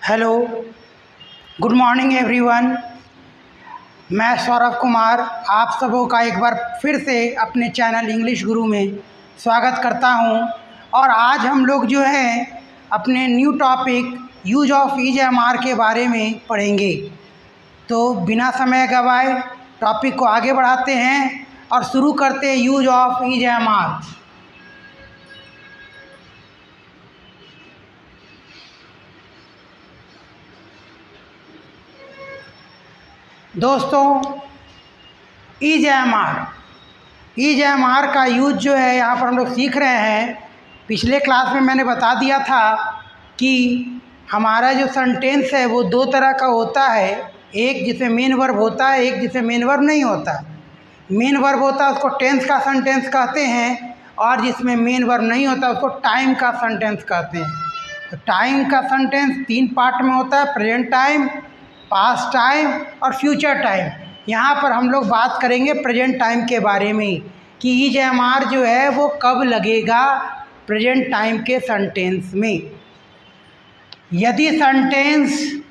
Hello, good morning everyone. मैं सौरभ कुमार आप सबों का एक बार फिर से अपने चैनल इंग्लिश गुरु में स्वागत करता हूं। और आज हम लोग जो है अपने new topic use of is am are के बारे में पढ़ेंगे। तो बिना समय गवाए टॉपिक को आगे बढ़ाते हैं और शुरू करते हैं use of is am are. दोस्तों, इज एम आर का यूज जो है यहाँ पर हम लोग सीख रहे हैं। पिछले क्लास में मैंने बता दिया था कि हमारा जो सेंटेंस है वो दो तरह का होता है, एक जिसमें मेन वर्ब होता है, एक जिसमें मेन वर्ब नहीं होता। मेन वर्ब होता है उसको टेंस का सेंटेंस कहते हैं, और जिसमें मेन वर्ब नहीं होता उसको टाइम का सेंटेंस कहते हैं। तो टाइम का सेंटेंस तीन पार्ट में होता है, प्रेजेंट टाइम, पास्ट टाइम और फ्यूचर टाइम। यहाँ पर हम लोग बात करेंगे प्रेजेंट टाइम के बारे में कि इज एम आर जो है वो कब लगेगा प्रेजेंट टाइम के सेंटेंस में। यदि सेंटेंस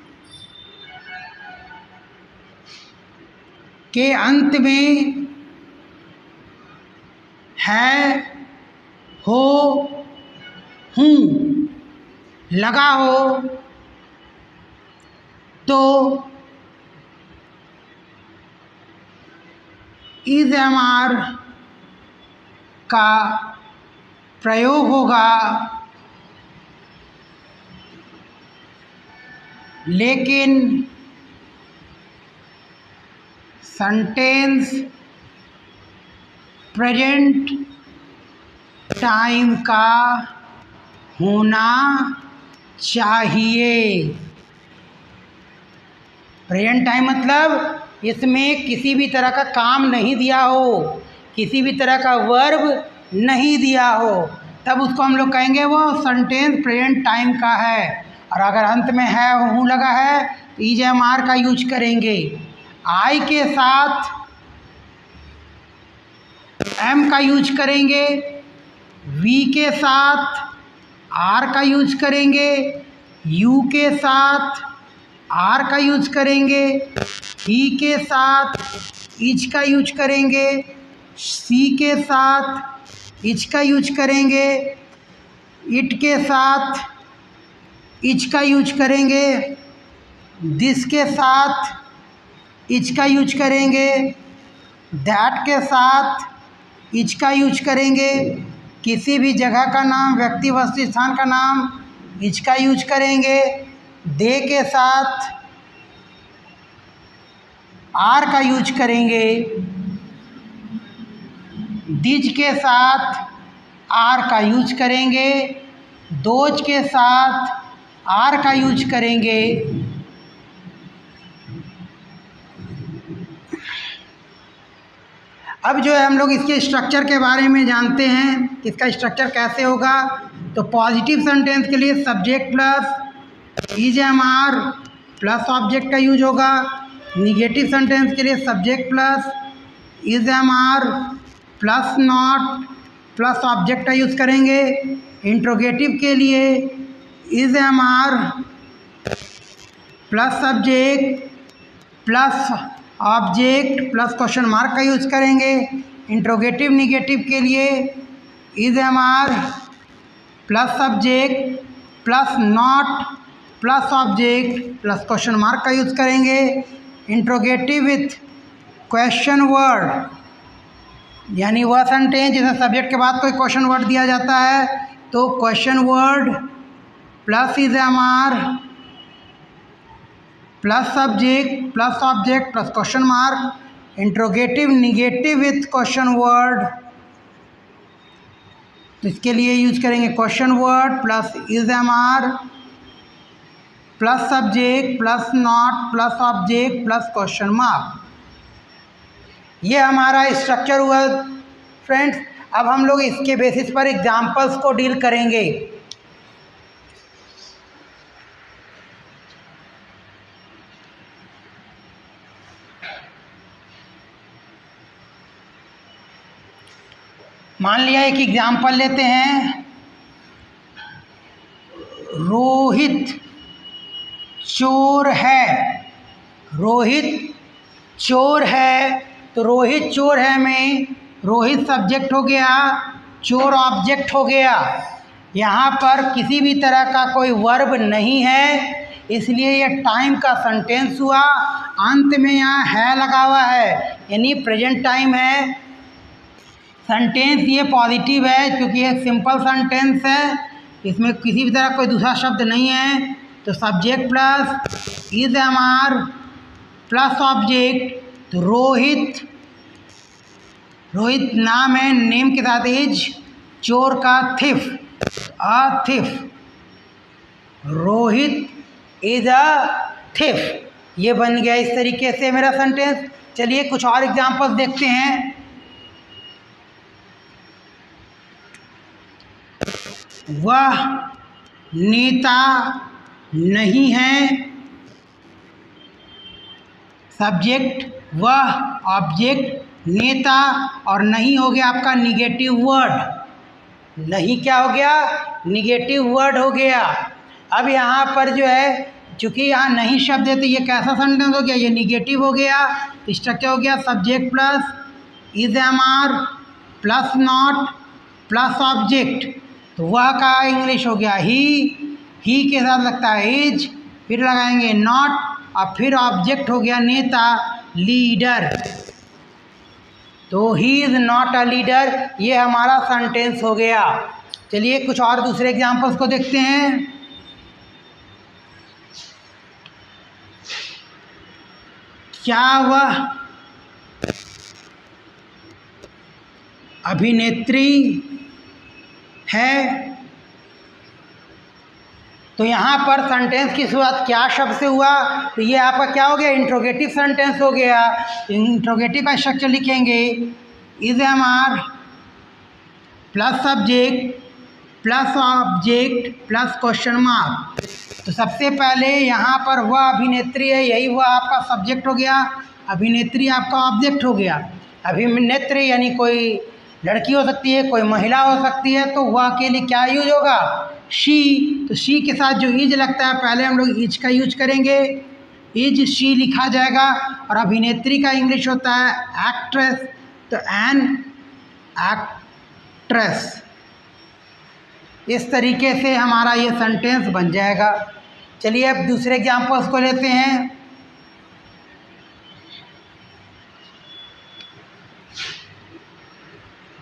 के अंत में है, हो, हूँ लगा हो तो इज एम आर का प्रयोग होगा। लेकिन सेंटेंस प्रेजेंट टाइम का होना चाहिए। प्रेजेंट टाइम मतलब इसमें किसी भी तरह का काम नहीं दिया हो, किसी भी तरह का वर्ब नहीं दिया हो, तब उसको हम लोग कहेंगे वो सेंटेंस प्रेजेंट टाइम का है। और अगर अंत में है, हूँ लगा है, तो इज एम आर का यूज करेंगे। आई के साथ एम का यूज करेंगे, वी के साथ आर का यूज करेंगे, यू के साथ आर का यूज करेंगे, ही के साथ इज का यूज करेंगे, सी के साथ इज का यूज करेंगे, इट के साथ इज का यूज करेंगे, दिस के साथ इज का यूज करेंगे, दैट के साथ इज का यूज करेंगे। किसी भी जगह का नाम, व्यक्ति, वस्तु, स्थान का नाम इज का यूज करेंगे। दे के साथ आर का यूज करेंगे, दिज के साथ आर का यूज करेंगे, दोज के साथ आर का यूज करेंगे। अब जो है हम लोग इसके स्ट्रक्चर के बारे में जानते हैं, इसका स्ट्रक्चर कैसे होगा। तो पॉजिटिव सेंटेंस के लिए subject plus is am are plus object का यूज होगा। निगेटिव सेंटेंस के लिए subject plus is am are plus not plus object का यूज़ करेंगे। इंट्रोगेटिव के लिए is am are plus subject plus object plus question mark का use करेंगे। इंट्रोगेटिव निगेटिव के लिए is am are plus subject plus not plus object plus question mark का use करेंगे। इंट्रोगेटिव विथ क्वेश्चन वर्ड, यानी वह सेंटेंस जिसमें subject के बाद कोई क्वेश्चन वर्ड दिया जाता है, तो question word plus is am are plus subject plus object plus question mark. Interrogative negative with question word, तो इसके लिए यूज करेंगे question word plus is am are plus subject plus not plus object plus question mark. ये हमारा structure हुआ friends. अब हम लोग इसके बेसिस पर एग्जाम्पल्स को डील करेंगे। मान लिया एक एग्जाम्पल लेते हैं, रोहित चोर है, रोहित चोर है, तो रोहित चोर है में रोहित सब्जेक्ट हो गया, चोर ऑब्जेक्ट हो गया। यहाँ पर किसी भी तरह का कोई वर्ब नहीं है, इसलिए ये टाइम का सेंटेंस हुआ। अंत में यहाँ है लगा हुआ है, यानी प्रेजेंट टाइम है। सेंटेंस ये पॉजिटिव है क्योंकि एक सिंपल सेंटेंस है, इसमें किसी भी तरह कोई दूसरा शब्द नहीं है। तो subject plus is am are plus object, तो रोहित, रोहित नाम है, नेम के साथ इज, चोर का thief, a thief, Rohit is a thief. ये बन गया इस तरीके से मेरा सेंटेंस। चलिए कुछ और एग्जांपल्स देखते हैं। वह नेता नहीं है, सब्जेक्ट वह, ऑब्जेक्ट नेता, और नहीं हो गया आपका निगेटिव वर्ड। नहीं क्या हो गया? निगेटिव वर्ड हो गया। अब यहाँ पर जो है, चूँकि यहाँ नहीं शब्द है तो ये कैसा सेंटेंस हो गया? ये निगेटिव हो गया। स्ट्रक्चर हो गया subject plus is am are plus not plus object, तो वह का इंग्लिश हो गया ही के साथ लगता है इज, फिर लगाएंगे नॉट, और फिर ऑब्जेक्ट हो गया नेता, लीडर, तो he is not a leader. ये हमारा सेंटेंस हो गया। चलिए कुछ और दूसरे एग्जांपल्स को देखते हैं। क्या वह अभिनेत्री है? तो यहाँ पर सेंटेंस की शुरुआत क्या शब्द से हुआ? तो ये आपका क्या हो गया? इंट्रोगेटिव सेंटेंस हो गया। इंट्रोगेटिव का स्ट्रक्चर लिखेंगे is am are plus subject plus object plus question mark. तो सबसे पहले यहाँ पर वह अभिनेत्री है, यही वह आपका सब्जेक्ट हो गया, अभिनेत्री आपका ऑब्जेक्ट हो गया। अभिनेत्री यानी कोई लड़की हो सकती है, कोई महिला हो सकती है, तो वह के लिए क्या यूज होगा? शी। तो शी के साथ जो इज लगता है, पहले हम लोग इज का यूज करेंगे, इज शी लिखा जाएगा। और अभिनेत्री का इंग्लिश होता है एक्ट्रेस, तो एन एक्ट्रेस। इस तरीके से हमारा ये सेंटेंस बन जाएगा। चलिए अब दूसरे एग्जांपल्स को लेते हैं।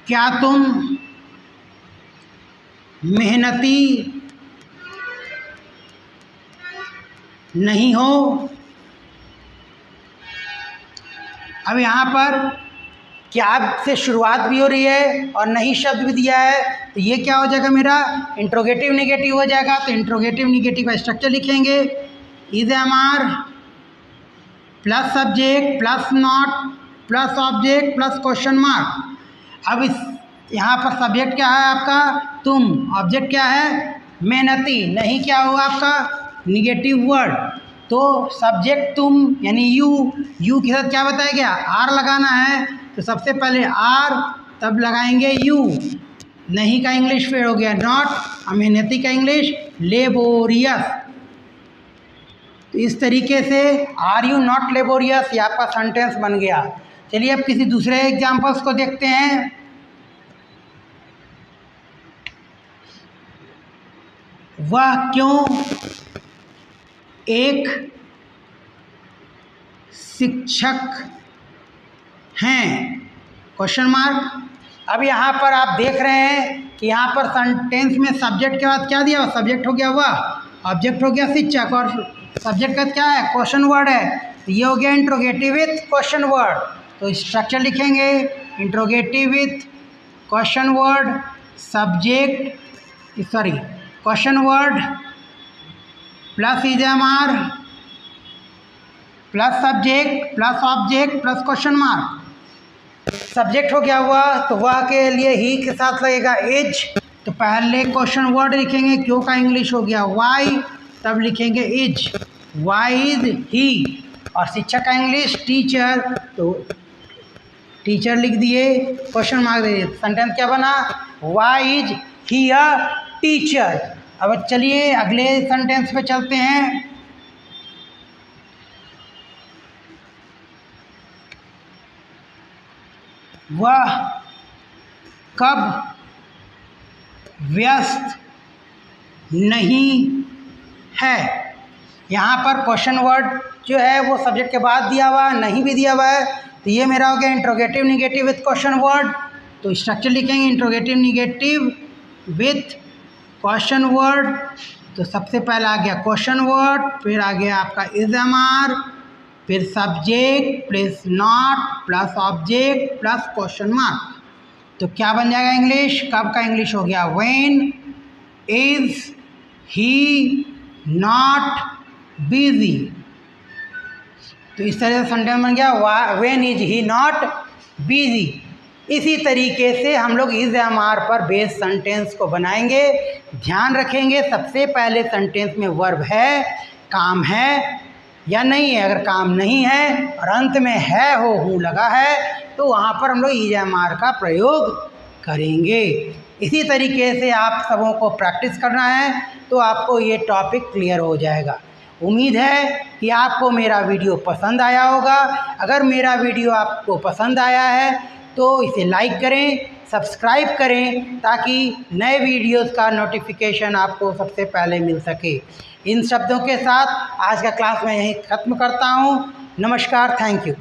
क्या तुम मेहनती नहीं हो? अब यहाँ पर क्या से शुरुआत भी हो रही है और नहीं शब्द भी दिया है, तो ये क्या हो जाएगा? मेरा इंट्रोगेटिव निगेटिव हो जाएगा। तो इंट्रोगेटिव निगेटिव का स्ट्रक्चर लिखेंगे is am are plus subject plus not plus object plus question mark. अब इस यहाँ पर सब्जेक्ट क्या है आपका? तुम। ऑब्जेक्ट क्या है? मेहनती। नहीं क्या हुआ आपका? Negative word. तो सब्जेक्ट तुम यानी यू के साथ क्या बताया गया? आर लगाना है। तो सबसे पहले आर, तब लगाएंगे यू। नहीं का इंग्लिश फिर हो गया नॉट, और मेहनती का इंग्लिश लेबोरियस। तो इस तरीके से आर यू नॉट लेबोरियस, ये आपका सेंटेंस बन गया। चलिए अब किसी दूसरे एग्जाम्पल्स को देखते हैं। वह क्यों एक शिक्षक हैं? Question mark. अब यहाँ पर आप देख रहे हैं कि यहाँ पर सेंटेंस में सब्जेक्ट के बाद क्या दिया? सब्जेक्ट हो गया वह, ऑब्जेक्ट हो गया शिक्षक, और सब्जेक्ट का क्या है? क्वेश्चन वर्ड है। तो ये हो गया इंट्रोगेटिव विथ क्वेश्चन वर्ड। तो स्ट्रक्चर लिखेंगे interrogative with question word, subject sorry question word plus is am are plus subject plus object plus question mark. Subject हो गया हुआ, तो वह के लिए ही के साथ लगेगा एज। तो पहले क्वेश्चन वर्ड लिखेंगे, क्यों का इंग्लिश हो गया वाई, तब लिखेंगे इज, वाई इज ही। और शिक्षक का इंग्लिश टीचर, तो टीचर लिख दिए, क्वेश्चन मार्क दे दिए। सेंटेंस क्या बना? Why is he a teacher. अब चलिए अगले सेंटेंस पे चलते हैं। वह कब व्यस्त नहीं है। यहाँ पर क्वेश्चन वर्ड जो है वो सब्जेक्ट के बाद दिया हुआ है, नहीं भी दिया हुआ है, तो ये मेरा हो गया interrogative negative with question word. तो स्ट्रक्चर लिखेंगे interrogative negative with question word. तो सबसे पहला आ गया क्वेश्चन वर्ड, फिर आ गया आपका इज एम आर, फिर subject plus not plus object plus question mark. तो क्या बन जाएगा इंग्लिश, कब का इंग्लिश हो गया when is he not busy. तो इस तरह से सेंटेंस बन गया when is he not busy. इसी तरीके से हम लोग इज एम आर पर बेस्ड सेंटेंस को बनाएंगे। ध्यान रखेंगे सबसे पहले सेंटेंस में वर्ब है, काम है या नहीं है। अगर काम नहीं है और अंत में है हो हूँ लगा है तो वहाँ पर हम लोग इज एम आर का प्रयोग करेंगे। इसी तरीके से आप सबों को प्रैक्टिस करना है तो आपको ये टॉपिक क्लियर हो जाएगा। उम्मीद है कि आपको मेरा वीडियो पसंद आया होगा। अगर मेरा वीडियो आपको पसंद आया है तो इसे लाइक करें, सब्सक्राइब करें ताकि नए वीडियोस का नोटिफिकेशन आपको सबसे पहले मिल सके। इन शब्दों के साथ आज का क्लास मैं यहीं ख़त्म करता हूँ। नमस्कार, थैंक यू।